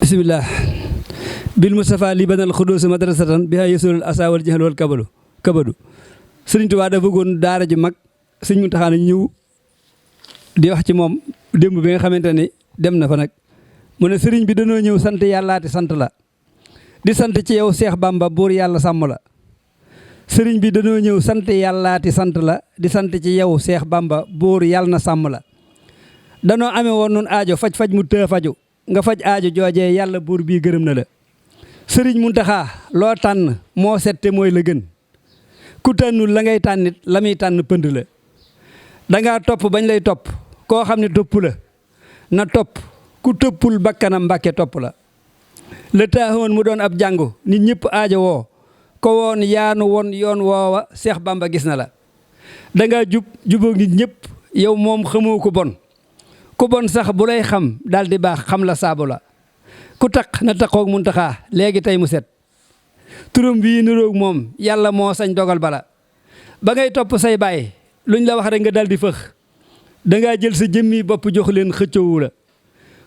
bismillah bil Mustafa li banal xudus madrasatan biha yasulul asa wal jahl wal kabadu Sëriñ Tuubaa dafa bëggoon daara ju mag Sëriñ Muntaxa ñëw di wax ci moom démb bi nga xamante ni dem na fa nag mu ne sëriñ bi dañoo ñëw sant yàllaati sant la di sant ci yow Seex Bamba buur yàlla sàmm la sëriñ bi dañoo ñëw sant yàllaati sant la di sant ci yow Seex Bamba buur yàlla na sàmm la danoo amee woon nun aajo faj mu tëë faju nga faj aajo joojee yàlla buur bii gërëm na la sëriñ Muntaxa loo tànn moo sette mooy la gën ku tànnul la ngay tànnit la muy tànn pënd la dangaa topp bañ lay topp koo xam ne topp la na topp ku toppul bakkanam mbàkke topp la taaxoon mu doon ab jàngu nit ñëpp aajo woo ko woon yaanu woon yoon woowa Seex Bamba gis na la dangaa jubóog nit ñëpp yow moom xamoo ko bon ku bon sax bu lay xam daal di baax xam la saabu la ku taq na taqoog Muntaxa léegi tey mu set turam bii niroog moom yàlla moo sañ dogal bala ba ngay topp say baay luñ la wax rek nga dal di fëx dangaa jël sa jëmmi bopp jox leen xëccoowu la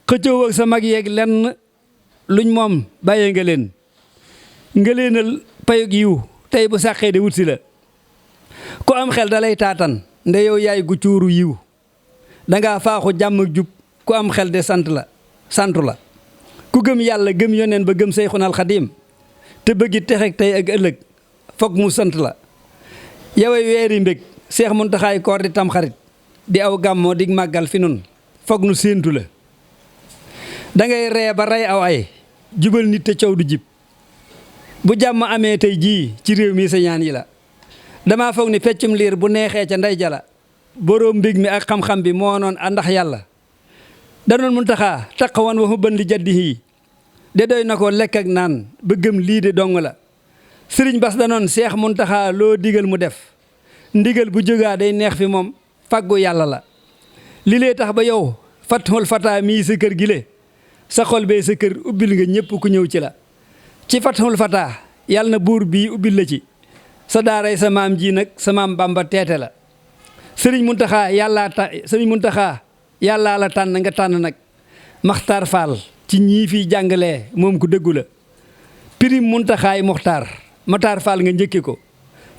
xëccoowu ak sa mag yeeg lenn luñ moom bàyyee nga leenal payug yiw tey bu sàqee de wut si la ku am xel da lay taatan nde yow yaay gu cuuru yiw dangaa faaxu jàmm ak jub ku am xel de santu la ku gëm yàlla gëm yoneen ba gëm Seyxunal Xadiim te bëggi texek tey ak ëllëg foog mu sant la yoway weeri mbég Seex Muntaxaay koor di tamxarit di aw gàmmoo di màggal fi nun foog nu séentu la dangay ree ba rey aw ay jubal nit te coow du jib bu jàmm amee tey jii ci réew mi sa ñaan yi la dama foog ni feccum liir bu neexee ca ndey jala boroom mbég mi ak xam-xam bi moo noon àndax yàlla danoon Muntaxa taqawan wa hubban li jaddihi de doy na ko lekk ak naan ba gëm lii de dong la sëriñ Bas danoon Seex Muntaxa loo digal mu def ndigal bu jógaa day neex fi moom fàggu yàlla la li lee tax ba yow Fathul Fata mii sa kër gi le sa xol bee sa kër ubbil nga ñëpp ku ñëw ci la ci Fathul Fata yàlla na buur bii ubbil la ci sa daaray sa maam ji nag sa maam Bamba teete la sëriñ Muntaxa yàllaa la tànn nga tànn nag Maxtaar Faal ci ñii fiy jàngalee moom ku dëggu la pirim Muntaxaay Muxtaar Maxtaar Faal nga njëkke ko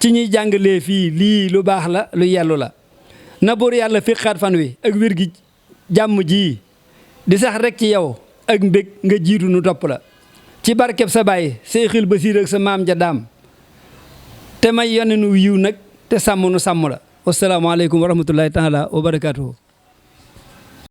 ci ñiy jàngalee fii lii lu baax la lu yellu la na buur yàlla fiqaat fan wi ak wér gi jàmm ji di sax rek ci yow ak mbég nga jiitu nu topp la ci barkeb sa baay Seexul Basiir ak sa maam ja daam te may yone nu yiw nag te sàmm nu sàmm la wasalaamaaleykum wa rahmatullahi taala wa barakaatuhu